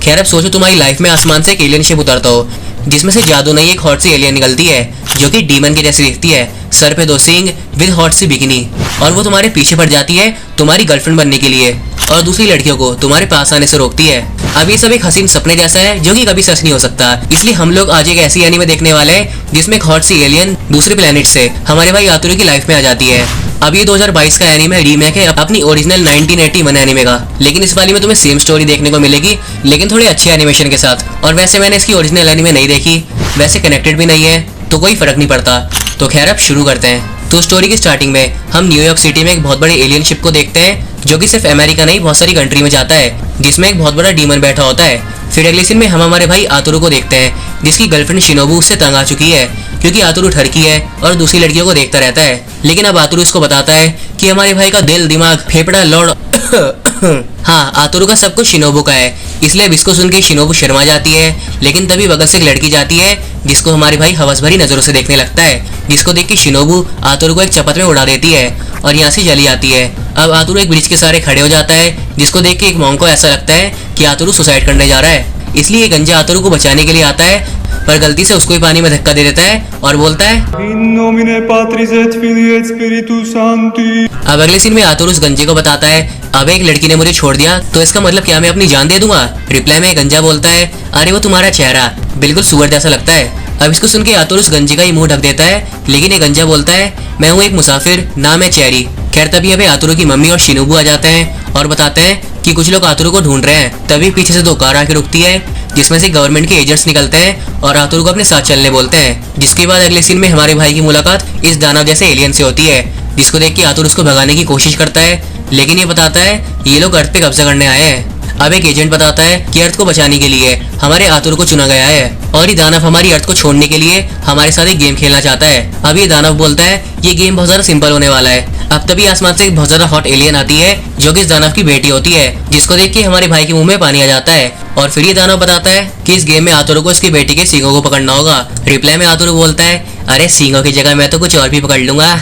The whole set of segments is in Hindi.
खैर अब सोचो तुम्हारी लाइफ में आसमान से एक एलियन शिप उतरता हो जिसमें से जादू नहीं एक हॉट सी एलियन निकलती है जो कि डीमन के जैसी दिखती है, सर पे 2 सींग विद हॉट सी बिकिनी, और वो तुम्हारे पीछे पड़ जाती है तुम्हारी गर्लफ्रेंड बनने के लिए और दूसरी लड़कियों को तुम्हारे पास आने से रोकती है। अब ये सब एक हसीन सपने जैसा है जो कि कभी सच नहीं हो सकता, इसलिए हम लोग आज एक ऐसी एनीमे देखने वाले हैं जिसमें एक हॉट सी एलियन दूसरे प्लेनेट से हमारे भाई आतुरु की लाइफ में आ जाती है। अब ये 2022 का एनीमे रीमेक है अपनी ओरिजिनल 1981 एनीमे का, लेकिन इस वाली में तुम्हें सेम स्टोरी देखने को मिलेगी लेकिन थोड़े अच्छे एनिमेशन के साथ। और वैसे मैंने इसकी ओरिजिनल एनीमे नहीं देखी, वैसे कनेक्टेड भी नहीं है तो कोई फर्क नहीं पड़ता। तो खैर अब शुरू करते हैं। तो स्टोरी की स्टार्टिंग में हम न्यूयॉर्क सिटी में एक बहुत बड़े एलियन शिप को देखते हैं जो कि सिर्फ अमेरिका नहीं बहुत सारी कंट्री में जाता है, जिसमें एक बहुत बड़ा डीमन बैठा होता है। फिर अगले सीन में हम हमारे भाई आतुरु को देखते हैं जिसकी गर्लफ्रेंड शिनोबू उससे तंग आ चुकी है क्योंकि आतुरु ठरकी है और दूसरी लड़कियों को देखता रहता है। लेकिन अब आतुरु इसको बताता है कि हमारे भाई का दिल दिमाग फेफड़ा लौड़ हाँ, आतुरु का सब कुछ शिनोबू का है, इसलिए अब इसको सुन के शिनोबू शर्मा जाती है। लेकिन तभी बगल से एक लड़की जाती है जिसको हमारे भाई हवस भरी नजरों से देखने लगता है, जिसको देख के शिनोबू आतुरु को एक चपत में उड़ा देती है और यहाँ से चली जाती है। अब आतुरु एक ब्रिज के सहारे खड़े हो जाता है जिसको देख के एक मॉन्क को ऐसा लगता है कि आतुरु सुसाइड करने जा रहा है, इसलिए गंजा आतुरु को बचाने के लिए आता है पर गलती से उसको ही पानी में धक्का दे देता है और बोलता है In nomine Patris et Filii et Spiritus Sancti। अब अगले सीन में आतुरु उस गंजे को बताता है अब एक लड़की ने मुझे छोड़ दिया तो इसका मतलब क्या मैं अपनी जान दे दूंगा। रिप्लाई में गंजा बोलता है अरे वो तुम्हारा चेहरा बिल्कुल सुअर जैसा लगता है। अब इसको सुन के आतुरु उस गंजे का ही मुंह ढक देता है, लेकिन ये गंजा बोलता है मैं हूँ एक मुसाफिर, नाम है चेरी। खैर तभी अभी आतुरु की मम्मी और शिनोबू आ जाते हैं और बताते हैं कि कुछ लोग आतुरु को ढूंढ रहे हैं। तभी पीछे से 2 कार आके रुकती है जिसमें से गवर्नमेंट के एजेंट्स निकलते हैं और आतुरु को अपने साथ चलने बोलते हैं। जिसके बाद अगले सीन में हमारे भाई की मुलाकात इस दानव जैसे एलियन से होती है, जिसको देख के आतुरु उसको भगाने की कोशिश करता है, लेकिन ये बताता है ये लोग अर्थ पे कब्जा करने आए हैं। अब एक एजेंट बताता है कि अर्थ को बचाने के लिए हमारे आतुरु को चुना गया है और ये दानव हमारी अर्थ को छोड़ने के लिए हमारे साथ एक गेम खेलना चाहता है। अब ये दानव बोलता है ये गेम बहुत ज्यादा सिंपल होने वाला है। अब तभी आसमान से एक बहुत ज्यादा हॉट एलियन आती है जो कि इस दानव की बेटी होती है, जिसको देख के हमारे भाई के मुंह में पानी आ जाता है। और फिर ये दानव बताता है कि इस गेम में आतुरु को इसकी बेटी के सींगों को पकड़ना होगा। रिप्लाई में आतुरु बोलता है अरे सींगों की जगह मैं तो कुछ और भी पकड़ लूंगा।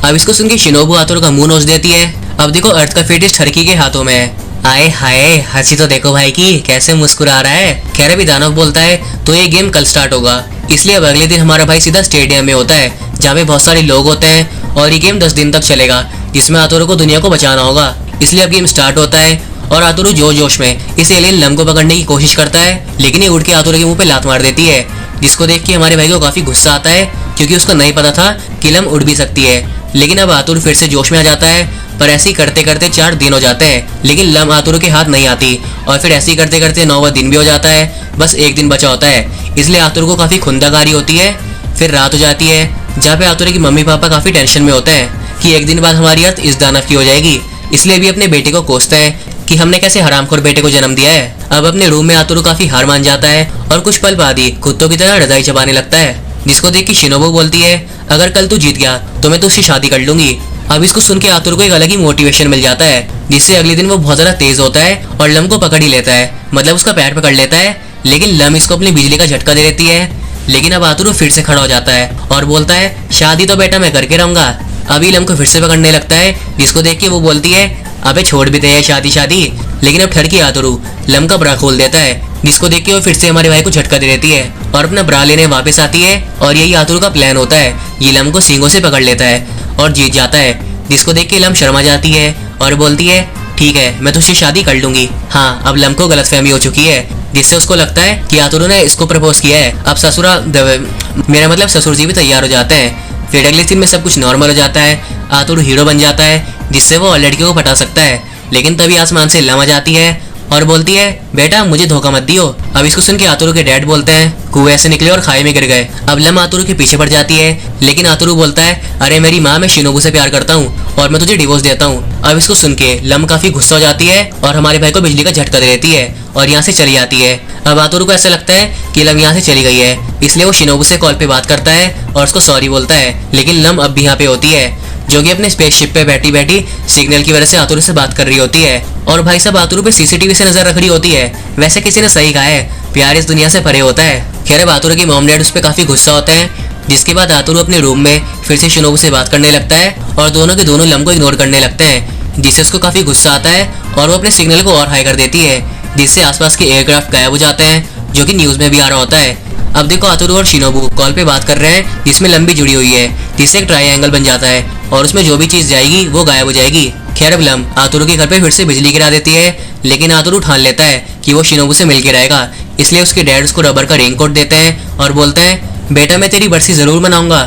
अब इसको सुन के शिनोबू आतुरु का मुंह नोच देती है। अब देखो अर्थ का फेटिस ठरकी के हाथों में है। आए हाय हंसी तो देखो भाई की कैसे मुस्कुरा रहा है। खैर अभी दानव बोलता है तो ये गेम कल स्टार्ट होगा, इसलिए अब अगले दिन हमारा भाई सीधा स्टेडियम में होता है जहाँ पे बहुत सारे लोग होते हैं और ये गेम 10 दिन तक चलेगा जिसमें आतुरु को दुनिया को बचाना होगा। इसलिए अब गेम स्टार्ट होता है और आतुरु जोश में इस एलियन लम को पकड़ने की कोशिश करता है, लेकिन ये उड़ के आतुरु के मुंह पे लात मार देती है, जिसको देख के हमारे भाई को काफी गुस्सा आता है क्योंकि उसको नहीं पता था कि लम उड़ भी सकती है। लेकिन अब आतुरु फिर से जोश में आ जाता है, पर ऐसे ही करते करते 4 दिन हो जाते हैं लेकिन लम आतुरु के हाथ नहीं आती और फिर ऐसे ही करते करते 9वां दिन भी हो जाता है, बस 1 दिन बचा होता है। इसलिए आतुरु को काफी खुंदकारी होती है। फिर रात हो जाती है जहाँ पे आतुरु की मम्मी पापा काफी टेंशन में होते हैं कि एक दिन बाद हमारी अर्थ इस दानव की हो जाएगी, इसलिए भी अपने बेटे को कोसते हैं कि हमने कैसे हरामखोर बेटे को जन्म दिया है। अब अपने रूम में आतुरु काफी हार मान जाता है और कुछ पल बाद ही कुत्तों की तरह रजाई चबाने लगता है, जिसको देख के शिनोबू बोलती है अगर कल तू जीत गया तो मैं तुझसे शादी कर लूंगी। अब इसको सुन के आतुरु को एक अलग ही मोटिवेशन मिल जाता है, जिससे अगले दिन वो बहुत ज्यादा तेज होता है और लम को पकड़ ही लेता है, मतलब उसका पैर पकड़ लेता है। लेकिन लम इसको अपनी बिजली का झटका दे देती है। लेकिन अब आतुरु फिर से खड़ा हो जाता है और बोलता है शादी तो बेटा मैं करके रहूंगा। अभी लम को फिर से पकड़ने लगता है, जिसको देख के वो बोलती है अबे छोड़ भी दे शादी। लेकिन अब ठरकी आतुरु लम का ब्रा खोल देता है, जिसको देख के वो फिर से हमारे भाई को झटका दे देती है और अपना ब्रा लेने वापस आती है। और यही आतुरु का प्लान होता है, ये लम को सींगों से पकड़ लेता है और जीत जाता है, जिसको देख के लम शर्मा जाती है और बोलती है ठीक है मैं तुझसे शादी कर लूंगी। हाँ, अब लम को गलतफहमी हो चुकी है, जिससे उसको लगता है कि आतुरु ने इसको प्रपोज किया है। अब मेरा मतलब ससुर जी भी तैयार हो जाते हैं। फिर अगले दिन में सब कुछ नॉर्मल हो जाता है, आतुरु हीरो बन जाता है जिससे वो लड़कियों को पटा सकता है। लेकिन तभी आसमान से लम आ जाती है और बोलती है बेटा मुझे धोखा मत दियो। अब इसको सुन के आतुरु के डैड बोलते हैं कुएं से निकले और खाई में गिर गए। अब लम आतुरु के पीछे पड़ जाती है, लेकिन आतुरु बोलता है अरे मेरी माँ मैं शिनोबू से प्यार करता हूँ और मैं तुझे डिवोर्स देता हूँ। अब इसको सुन के लम काफी गुस्सा हो जाती है और हमारे भाई को बिजली का झटका दे देती है और यहाँ से चली जाती है। अब आतुरु को ऐसा लगता है कि लम यहाँ से चली गई है, इसलिए वो शिनोबू से कॉल पे बात करता है और उसको सॉरी बोलता है। लेकिन लम अब भी यहाँ पे होती है, जो कि अपने स्पेसशिप पे बैठी बैठी सिग्नल की वजह से आतुरु से बात कर रही होती है। और भाई साहब आतुरु पे सीसीटीवी से नजर रख रही होती है। वैसे किसी ने सही कहा है प्यार इस दुनिया से परे होता है। खैर अब आतुरु की मॉम डैड उस पर काफी गुस्सा होते हैं, जिसके बाद आतुरु अपने रूम में फिर से शिनोबू से बात करने लगता है और दोनों के दोनों लम को इग्नोर करने लगते हैं, जिससे उसको काफी गुस्सा आता है और वो अपने सिग्नल को और हाई कर देती है, जिससे आसपास के एयरक्राफ्ट गायब हो जाते हैं, जो कि न्यूज में भी आ रहा होता है। अब देखो आतुरू और शिनोबू कॉल पे बात कर रहे हैं जिसमें लंबी जुड़ी हुई है, जिससे एक ट्रायंगल बन जाता है और उसमें जो भी चीज जाएगी वो गायब हो जाएगी। खैर अब लम आतुरू के घर पे फिर से बिजली गिरा देती है, लेकिन आतुरू ठान लेता है कि वो शिनोबू से मिलके रहेगा, इसलिए उसके डैड उसको रबर का रेनकोट देते हैं और बोलते हैं बेटा मैं तेरी बरसी जरूर मनाऊंगा।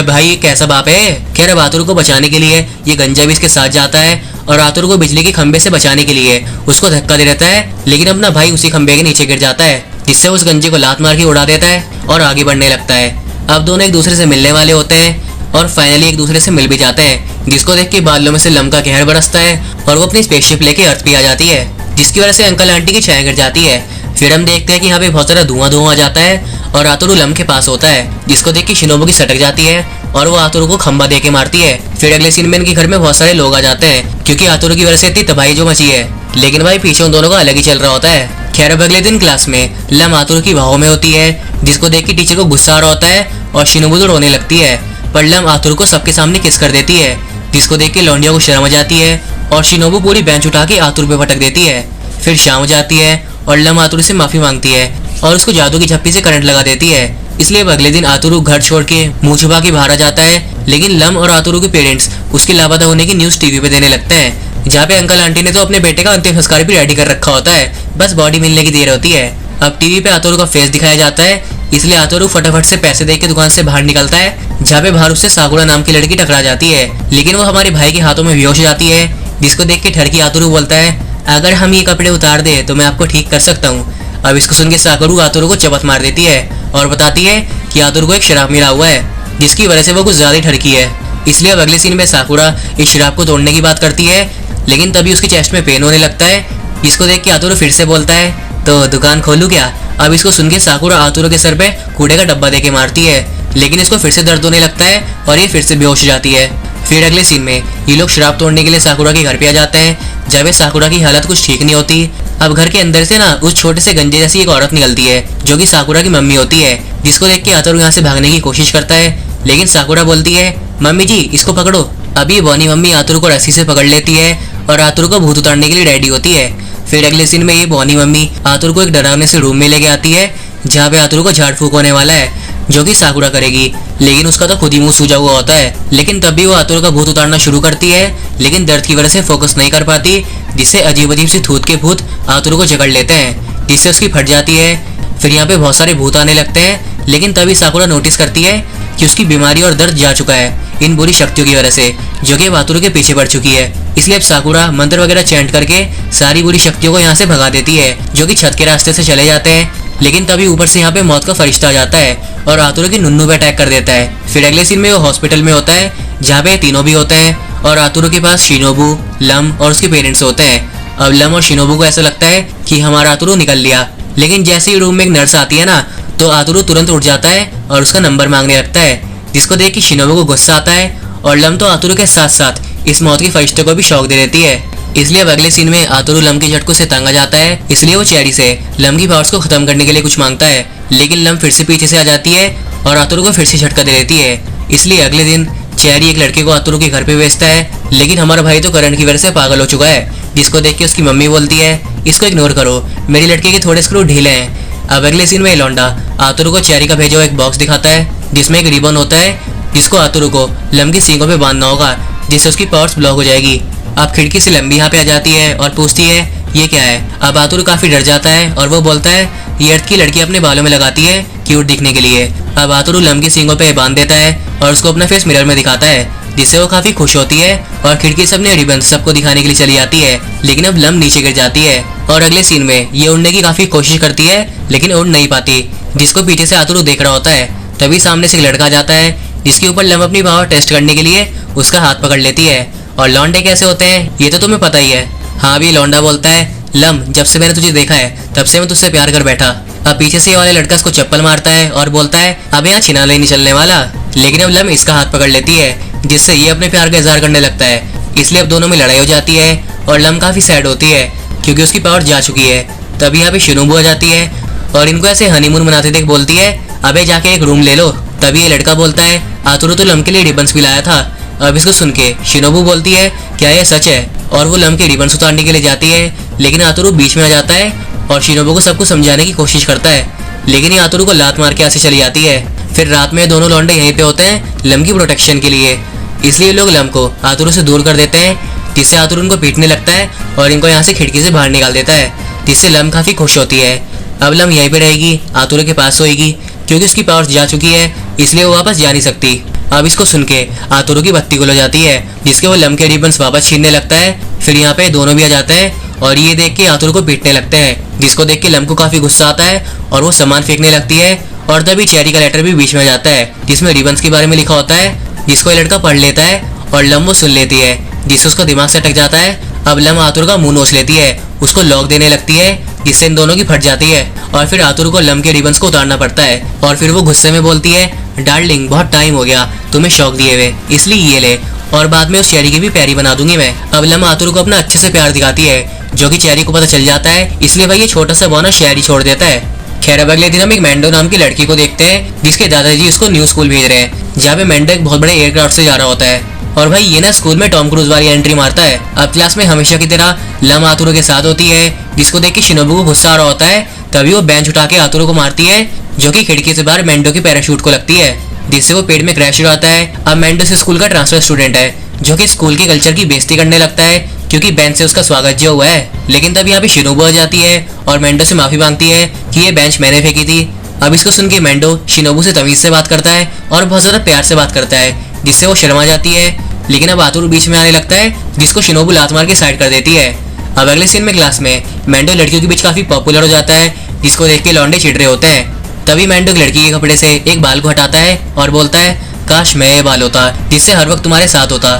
भाई कैसा बाप है। खैर अब आतुरू को बचाने के लिए ये गंजा भी इसके साथ जाता है और आतुरू को बिजली के खंबे से बचाने के लिए उसको धक्का दे देता है, लेकिन अपना भाई उसी खंबे के नीचे गिर जाता है, जिससे उस गंजे को लात मार के उड़ा देता है और आगे बढ़ने लगता है। अब दोनों एक दूसरे से मिलने वाले होते हैं और फाइनली एक दूसरे से मिल भी जाते हैं, जिसको देख के बादलों में से लम का कहर बरसता है और वो अपनी स्पेसशिप लेके अर्थ पे आ जाती है, जिसकी वजह से अंकल आंटी की छाया गिर जाती है। फिर हम देखते हैं कि यहाँ पे बहुत सारा धुआं आ जाता है और आतुरू लम के पास होता है, जिसको देख के शिनोबू की सटक जाती है और वो आतुरू को खंबा दे के मारती है। फिर अगले सीन में इनके घर में बहुत सारे लोग आ जाते हैं, क्योंकि आतुरू की वजह से इतनी तबाही जो मची है, लेकिन भाई पीछे उन दोनों का अलग ही चल रहा होता है। खैर अब अगले दिन क्लास में लम आतुरू की बाहों में होती है, जिसको देख के टीचर को गुस्सा आ रहा होता है और शिनोबू तो रोने लगती है, पर लम आतुरू को सबके सामने किस कर देती है, जिसको देख के लौंडिया को शर्म आ जाती है और शिनोबू पूरी बेंच उठा के आतुरू पे पटक देती है। फिर शाम हो जाती है और लम आतुरू से माफी मांगती है और उसको जादू की झप्पी से करंट लगा देती है। इसलिए अब अगले दिन आतुरू घर छोड़ के मुंह छुपा के बाहर आ जाता है, लेकिन लम और आतुरू के पेरेंट्स उसके लापता होने की न्यूज टीवी पे देने लगते हैं, जहाँ पे अंकल आंटी ने तो अपने बेटे का अंतिम संस्कार भी रेडी कर रखा होता है, बस बॉडी मिलने की देर होती है। अब टीवी पे आतुरू का फेस दिखाया जाता है, इसलिए आतुरू फटाफट से पैसे दे के दुकान से बाहर निकलता है, जहाँ पे बाहर उससे साकुरा नाम की लड़की टकरा जाती है, लेकिन वो हमारे भाई के हाथों में बेहोश हो जाती है, जिसको देख के ठरकी आतुरू बोलता है अगर हम ये कपड़े उतार दे तो मैं आपको ठीक कर सकता हूँ। अब इसको सुन के साकुरू आतुरू को चपत मार देती है और बताती है कि आतुरू को एक शराब मिला हुआ है, जिसकी वजह से वो कुछ ज्यादा ही ठरकी है। इसलिए अब अगले सीन में साकुरा इस शराब को तोड़ने की बात करती है, लेकिन तभी उसके चेस्ट में पेन होने लगता है, जिसको देख के आतुरू फिर से बोलता है तो दुकान खोलूं क्या। अब इसको सुन के साकुरा आतुरू के सर पे कूड़े का डब्बा देके मारती है, लेकिन इसको फिर से दर्द होने लगता है और ये फिर से बेहोश हो जाती है। फिर अगले सीन में ये लोग शराब तोड़ने के लिए साकुरा के घर पे आ जाते हैं, जब साकुरा की हालत कुछ ठीक नहीं होती। अब घर के अंदर से ना उस छोटे से गंजे जैसी एक औरत निकलती है, जो कि साकुरा की मम्मी होती है, जिसको देख के आतुरू यहाँ से भागने की कोशिश करता है, लेकिन साकुरा बोलती है मम्मी जी इसको पकड़ो। अभी बॉनी मम्मी आतुरू को रस्सी से पकड़ लेती है और आतुरू को भूत उतारने के लिए रेडी होती है। फिर अगले सीन में ये बॉनी मम्मी आतुरू को एक डरावने से रूम में लेके आती है, जहाँ पे आतुरू को झाड़ फूक होने वाला है, जो कि साकुरा करेगी, लेकिन उसका तो खुद ही मुंह सूजा हुआ होता है। लेकिन तब भी वो आतुरू का भूत उतारना शुरू करती है, लेकिन दर्द की वजह से फोकस नहीं कर पाती, जिससे अजीब अजीब सी थूत के भूत आतुरू को जकड़ लेते हैं, जिससे उसकी फट जाती है। फिर यहाँ पे बहुत सारे भूत आने लगते हैं, लेकिन तभी साकुरा नोटिस करती है कि उसकी बीमारी और दर्द जा चुका है इन बुरी शक्तियों की वजह से, जो कि आतुरू के पीछे पड़ चुकी है। इसलिए अब साकुरा मंत्र वगैरह चैंट करके सारी बुरी शक्तियों को यहाँ से भगा देती है, जो कि छत के रास्ते से चले जाते हैं। लेकिन तभी ऊपर से यहाँ पे मौत का फरिश्ता आ जाता है और आतुरू की नुन्नू पे अटैक कर देता है। फिर अगले सीन में वो हॉस्पिटल में होता है, जहाँ पे तीनों भी होते हैं और आतुरू के पास शिनोबू, लम और उसके पेरेंट्स होते हैं। अब लम और शिनोबू को ऐसा लगता है कि हमारा आतुरू निकल लिया, लेकिन जैसे ही रूम में एक नर्स आती है ना, तो आतुरू तुरंत उठ जाता है और उसका नंबर मांगने लगता है, जिसको देख के शिनोबू को गुस्सा आता है और लम तो आतुरू के साथ साथ इस मौत के फरिश्ते को भी शौक दे देती है। इसलिए अब अगले सीन में आतुरू लम के झटकों से तंग आ जाता है, इसलिए वो चेरी से लम की पावर्स को खत्म करने के लिए कुछ मांगता है, लेकिन लम फिर से पीछे से आ जाती है और आतुरू को फिर से झटका दे देती है। इसलिए अगले दिन चेरी एक लड़के को आतुरू के घर पे भेजता है, लेकिन हमारा भाई तो करंट की वजह से पागल हो चुका है, जिसको देख के उसकी मम्मी बोलती है इसको इग्नोर करो, मेरी लड़के के थोड़े स्क्रू ढीले हैं। अब अगले सीन में लौंडा आतुरू को चेरी का भेजा हुआ एक बॉक्स दिखाता है, जिसमें एक रिबन होता है, जिसको आतुरू को लम की सींगों पे बांधना होगा, जिससे उसकी पावर्स ब्लॉक हो जाएगी। अब खिड़की से लंबी यहाँ पे आ जाती है और पूछती है ये क्या है। अब आतुरू काफी डर जाता है और वो बोलता है ये अर्थ की लड़की अपने बालों में लगाती है क्यूट दिखने के लिए। अब आतुरू लम की सींगों पे बांध देता है और उसको अपना फेस मिरर में दिखाता है, जिससे वो काफी खुश होती है और खिड़की से अपने रिबन सबको दिखाने के लिए चली जाती है। लेकिन अब लम नीचे गिर जाती है और अगले सीन में ये उड़ने की काफी कोशिश करती है, लेकिन उड़ नहीं पाती, जिसको पीछे से आतुरू देख रहा होता है। तभी सामने से एक लड़का जाता है, जिसके ऊपर लम अपनी पावर टेस्ट करने के लिए उसका हाथ पकड़ लेती है। और लौंडे कैसे होते हैं ये तो तुम्हें पता ही है। हाँ भी लौंडा बोलता है लम जब से मैंने तुझे देखा है तब से मैं तुझसे प्यार कर बैठा। अब पीछे से ये वाले लड़का उसको चप्पल मारता है और बोलता है अब यहाँ छिनाले नहीं चलने वाला, लेकिन अब लम इसका हाथ पकड़ लेती है, जिससे ये अपने प्यार का इजहार करने लगता है। इसलिए अब दोनों में लड़ाई हो जाती है और लम काफी सैड होती है क्योंकि उसकी पावर जा चुकी है। तभी यहाँ पे शिनोबू आ जाती है और इनको ऐसे हनीमून मनाते देख बोलती है अबे जाके एक रूम ले लो। तभी ये लड़का बोलता है आतुरू तो लम के लिए रिबन्स भी लाया था। अब इसको सुन के शिनोबू बोलती है क्या ये सच है, और वो लम के रिबन्स उतारने के लिए जाती है, लेकिन आतुरू बीच में आ जाता है और शिनोबू को सब कुछ समझाने की कोशिश करता है, लेकिन ये आतुरु को लात मार के यहाँ से चली जाती है। फिर रात में दोनों लौंडे यहीं पे होते हैं लम की प्रोटेक्शन के लिए, इसलिए लोग लम को आतुरु से दूर कर देते हैं, जिससे आतुरु उनको पीटने लगता है और इनको यहाँ से खिड़की से बाहर निकाल देता है, जिससे लम काफ़ी खुश होती है। अब लम यहीं पे रहेगी, आतुरु के पास सोएगी, क्योंकि उसकी पावर्स जा चुकी है, इसलिए वो वापस जा नहीं सकती। अब इसको सुन के आतुरु की बत्ती गुल हो जाती है, जिसके वो लम के रिबन्स वापस छीनने लगता है। फिर यहाँ पे दोनों भी आ जाते हैं और ये देख के आतुरु को पीटने लगते हैं, जिसको देख के लम को काफ़ी गुस्सा आता है और वो सामान फेंकने लगती है। और तभी चेरी का लेटर भी बीच में आ जाता है, जिसमें रिबन्स के बारे में लिखा होता है, जिसको ये लड़का पढ़ लेता है और लम वो सुन लेती है, जिससे उसका दिमाग से अटक जाता है। अब लम आतुरु का मुंह नोच लेती है, उसको लॉक देने लगती है, जिससे इन दोनों की फट जाती है। और फिर आतुरु को लम के रिबन्स को उतारना पड़ता है और फिर वो गुस्से में बोलती है, डार्लिंग बहुत टाइम हो गया तुम्हें शौक दिए हुए, इसलिए ये ले, और बाद में उस चेरी की भी प्यारी बना दूंगी मैं। अब लम आतुरु को अपना अच्छे से प्यार दिखाती है, जो कि चेरी को पता चल जाता है, इसलिए भाई ये छोटा सा बोनस शहर ही छोड़ देता है। खैर अब अगले दिन हम एक मैंडो नाम की लड़की को देखते हैं, जिसके दादाजी उसको न्यू स्कूल भेज रहे हैं, जहाँ पे मैंडो एक बहुत बड़े एयरक्राफ्ट से जा रहा होता है। और भाई ये ना स्कूल में टॉम क्रूज वाली एंट्री मारता है। अब क्लास में हमेशा की तरह लम आतुरु के साथ होती है, जिसको देख के शिनोबू को गुस्सा आ रहा होता है। तभी वो बेंच उठा के आतुरु को मारती है, जो कि खिड़की से बाहर मैंडो के पैराशूट को लगती है, जिससे वो पेड़ में क्रैश हो जाता है। अब मैंडो से स्कूल का ट्रांसफर स्टूडेंट है, जो कि स्कूल की कल्चर की बेइज्जती करने लगता है, क्योंकि बेंच से उसका स्वागत जो हुआ है। लेकिन तब यहाँ पे शिनोबू आ जाती है और मैंडो से माफी मांगती है कि ये बेंच मैंने फेंकी थी। अब इसको सुन के मैंडो शिनोबू से तमीज से बात करता है और बहुत ज्यादा प्यार से बात करता है, जिससे वो शर्मा जाती है। लेकिन अब आतुरु बीच में आने लगता है, जिसको शिनोबू लात मार के साइड कर देती है। अब अगले सीन में क्लास में मैंडो लड़कियों के बीच काफी पॉपुलर हो जाता है, जिसको देख के लौंडे चिढ़ रहे होते हैं। तभी मैंडो लड़की के कपड़े से एक बाल को हटाता है और बोलता है, काश मैं ये बाल होता जिससे हर वक्त तुम्हारे साथ होता।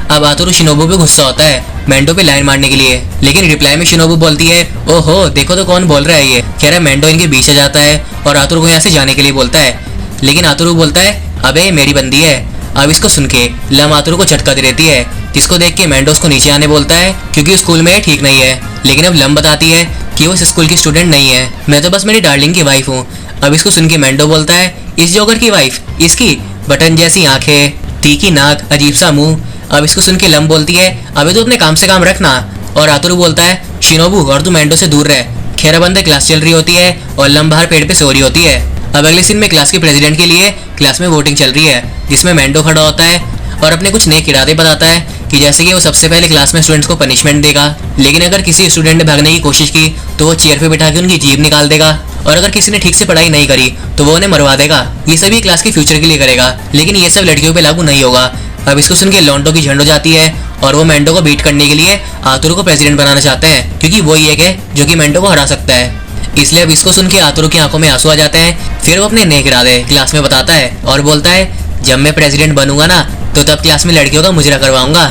अब आतुरु शिनोबू पे गुस्सा होता है मैंडो पे लाइन मारने के लिए, लेकिन रिप्लाई में शिनोबू बोलती है, ओहो देखो तो कौन बोल रहा है ये। कह रहा है मैंडो इनके बीच आ जाता है और आतुरु को यहाँ से जाने के लिए बोलता है, लेकिन आतुरु बोलता है, अबे मेरी बंदी है। अब इसको सुन के लम आतुरु को झटका दे देती है, जिसको देख के मैंडो उसको नीचे आने बोलता है, क्योंकि स्कूल में ठीक नहीं है। लेकिन अब लम बताती है कि वो इस स्कूल की स्टूडेंट नहीं है, मैं तो बस मेरी डार्लिंग की वाइफ हूँ। अब इसको सुन के मैंडो बोलता है, इस जोकर की वाइफ, इसकी बटन जैसी आंखें, तीखी नाक, अजीब सा मुंह। अब इसको सुन के लम बोलती है, अबे तू अपने काम से काम रखना। और आतुरु बोलता है, शिनोबू और तू मैंडो से दूर रह। खैर अब अंदर क्लास चल रही होती है और लम बाहर पेड़ पे सो रही होती है। अब अगले सीन में क्लास के प्रेसिडेंट के लिए क्लास में वोटिंग चल रही है, जिसमें मैंडो खड़ा होता है और अपने कुछ नेक इरादे बताता है कि जैसे कि वो सबसे पहले क्लास में स्टूडेंट्स को पनिशमेंट देगा, लेकिन अगर किसी स्टूडेंट ने भागने की कोशिश की तो वो चेयर पे बिठा के उनकी जीभ निकाल देगा, और अगर किसी ने ठीक से पढ़ाई नहीं करी तो वो उन्हें मरवा देगा। ये सभी क्लास के फ्यूचर के लिए करेगा, लेकिन ये सब लड़कियों पे लागू नहीं होगा। अब इसको सुन के लौंडो की झंड हो जाती है और वो मैंडो को बीट करने के लिए आतुरु को प्रेसिडेंट बनाना चाहते हैं, क्योंकि वो ही एक है जो कि मैंडो को हरा सकता है। इसलिए अब इसको सुन के आतुरु की आंखों में आंसू आ जाते हैं। फिर वो अपने नेक इरादे क्लास में बताता है और बोलता है, जब मैं प्रेसिडेंट बनूंगा ना तो तब क्लास में लड़कियों का मुजरा करवाऊंगा।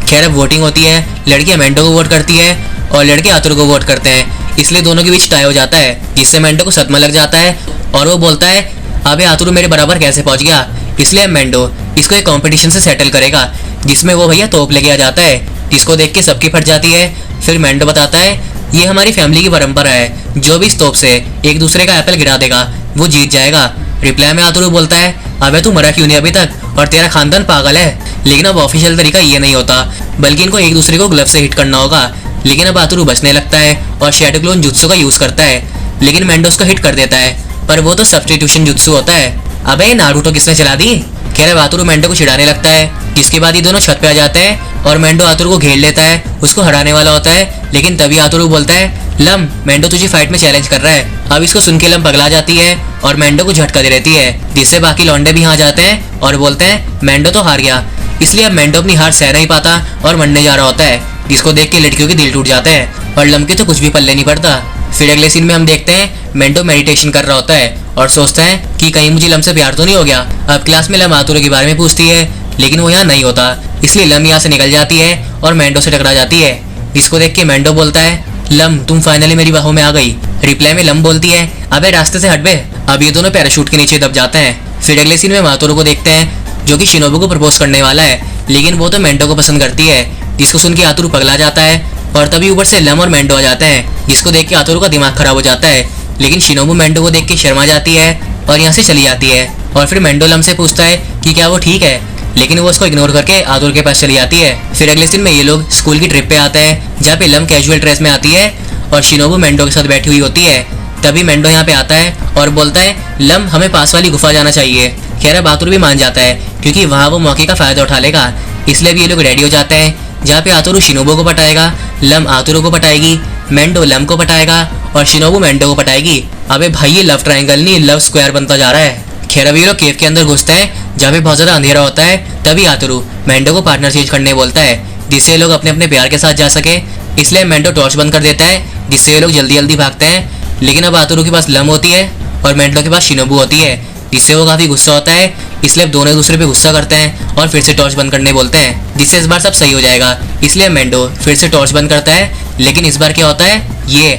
खैर अब वोटिंग होती है, लड़कियां मैंडो को वोट करती है और लड़के आतुरु को वोट करते हैं, इसलिए दोनों के बीच टाई हो जाता है, जिससे मैंडो को सदमा लग जाता है और वो बोलता है, अबे आतुरु मेरे बराबर कैसे पहुंच गया। इसलिए अब मैंडो इसको एक कंपटीशन से सेटल करेगा, जिसमें वो भैया तोप लेके आ जाता है, जिसको देख के सबकी फट जाती है। फिर मैंडो बताता है, ये हमारी फैमिली की परंपरा है, जो भी इस तोप से एक दूसरे का एप्पल गिरा देगा वो जीत जाएगा। रिप्लाई में आतुरु बोलता है, अबे तू मरा क्यों नहीं अभी तक, और तेरा खानदान पागल है। लेकिन अब ऑफिशियल तरीका ये नहीं होता, बल्कि इनको एक दूसरे को ग्लव से हिट करना होगा। लेकिन अब आतुरु बचने लगता है और शैडो क्लोन जुत्सु का यूज करता है, लेकिन मैंडो उसको हिट कर देता है, पर वो तो सब्स्टिट्यूशन जुत्सु होता है। अबे नारुतो किसने चला दी। कह रहा आतुरु मैंडो को चिढ़ाने लगता है, जिसके बाद ये दोनों छत पे आ जाते हैं और मैंडो आतुरु को घेर लेता है, उसको हराने वाला होता है। लेकिन तभी आतुरु बोलता है, लम मैंडो तुझे फाइट में चैलेंज कर रहा है। अब इसको सुन के लम पगला जाती है और मैंडो को झटका दे देती है, जिससे बाकी लौंडे भी यहाँ जाते हैं और बोलते हैं मैंडो तो हार गया। इसलिए अब मैंडो अपनी हार सह नहीं पाता और मरने जा रहा होता है, जिसको देख के लड़कियों के दिल टूट जाते हैं और लम के तो कुछ भी पल्ले नहीं पड़ता। फिर अगले सीन में हम देखते हैं मैंडो मेडिटेशन कर रहा होता है और सोचता है कि कहीं मुझे लम से प्यार तो नहीं हो गया। अब क्लास में लम आतुरु के बारे में पूछती है, लेकिन वो यहाँ नहीं होता, इसलिए लम यहाँ से निकल जाती है और मैंडो से टकरा जाती है, जिसको देख के मैंडो बोलता है, लम तुम फाइनली मेरी बाहों में आ गई। रिप्लाई में लम बोलती है, अबे रास्ते से हट बे। अब ये दोनों पैराशूट के नीचे दब जाते हैं। फिर अगले सीन में आतुरु को देखते हैं, जो कि शिनोबू को प्रपोज करने वाला है, लेकिन वो तो मैंडो को पसंद करती है, जिसको सुन के आतुरु पगला जाता है। और तभी ऊपर से लम और मैंडो आ जाते हैं, जिसको देख के आतुरु का दिमाग खराब हो जाता है। लेकिन शिनोबू मैंडो को देख के शर्मा जाती है और यहाँ से चली जाती है। और फिर मैंडो लम से पूछता है कि क्या वो ठीक है। लेकिन वो उसको इग्नोर करके आतुर के पास चली जाती है। फिर अगले दिन में ये लोग स्कूल की ट्रिप पे आते हैं जहाँ पे लम कैजुअल ड्रेस में आती है और शिनोबू मेंडो के साथ बैठी हुई होती है। तभी मेंडो यहाँ पे आता है और बोलता है लम हमें पास वाली गुफा जाना चाहिए। खैर अब आतुर भी मान जाता है क्योंकि वहाँ वो मौके का फायदा उठा लेगा। इसलिए भी ये लोग रेडी हो जाते हैं जहाँ पे आतुरु शिनोबू को पटाएगा, लम आतुरु को पटाएगी, मेंडो लम को पटाएगा और शिनोबू मेंडो को पटाएगी। अबे भाई ये लव ट्रायंगल नहीं लव स्क्वायर बनता जा रहा है। खैर अभी ये लोग केव के अंदर घुसते हैं जहाँ पे बहुत ज्यादा अंधेरा होता है। तभी आतुरु मेंडो को पार्टनर चेंज करने बोलता है जिससे ये लोग अपने अपने प्यार के साथ जा सके। इसलिए मेंडो टॉर्च बंद कर देता है जिससे ये लोग जल्दी जल्दी भागते हैं। लेकिन अब आतुरु के पास लम होती है और मेंडो के पास शिनोबू होती है जिससे वो काफी गुस्सा होता है। इसलिए दोनों एक दूसरे पे गुस्सा करते हैं और फिर से टॉर्च बंद करने बोलते हैं जिससे इस बार सब सही हो जाएगा। इसलिए मेंडो फिर से टॉर्च बंद करता है लेकिन इस बार क्या होता है ये।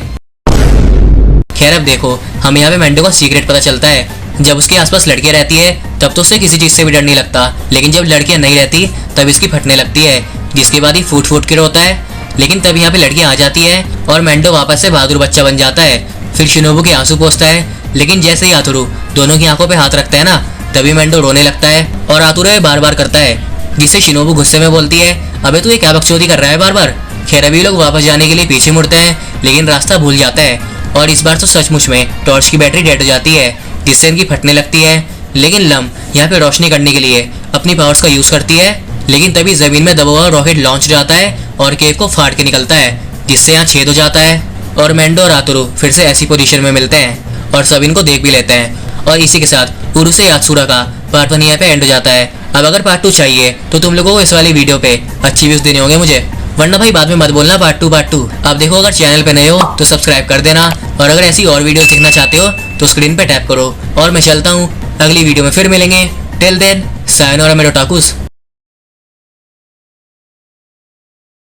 खैर अब देखो हमें यहाँ पे मेंडो का सीक्रेट पता चलता है। जब उसके आसपास लड़कियां रहती है तब तो उसे किसी चीज से भी डर नहीं लगता, लेकिन जब लड़कियां नहीं रहती तब इसकी फटने लगती है जिसके बाद ही फूट फूट के रोता है। लेकिन तब यहाँ पे लड़कियां आ जाती है और मेंडो वापस से बहादुर बच्चा बन जाता है। फिर शिनोबू के आंसू पोंछता है लेकिन जैसे ही आतुरु दोनों की आंखों पे हाथ रखता है ना तभी मेंडो रोने लगता है और आतुरु बार बार करता है जिससे शिनोबू गुस्से में बोलती है अबे तू ये क्या बकचोदी कर रहा है बार बार। खैर अभी लोग वापस जाने के लिए पीछे मुड़ते हैं लेकिन रास्ता भूल जाता है और इस बार तो सचमुच में टॉर्च की बैटरी डेड हो जाती है जिससे इनकी फटने लगती है। लेकिन लम यहाँ पे रोशनी करने के लिए अपनी पावर्स का यूज करती है लेकिन तभी जमीन में दबा हुआ रॉकेट लॉन्च जाता है और केव को फाड़ के निकलता है जिससे यहाँ छेद हो जाता है और मेंडो और आतुरु फिर से ऐसी पोजीशन में मिलते हैं और सब इनको देख भी लेते हैं। और इसी के साथ उरुसे यात्सुरा का पार्ट 1 यहाँ पे एंड हो जाता है। अब अगर पार्ट 2 चाहिए तो तुम लोगों को इस वाली वीडियो पे अच्छी व्यूज देने होंगे मुझे, वरना भाई बाद में मत बोलना पार्ट 2। अब देखो अगर चैनल पे नए हो तो सब्सक्राइब कर देना और अगर ऐसी और वीडियोस देखना चाहते हो तो स्क्रीन पे टैप करो। और मैं चलता हूँ, अगली वीडियो में फिर मिलेंगे। टिल देन सायोनारा मेरे ओटाकुस।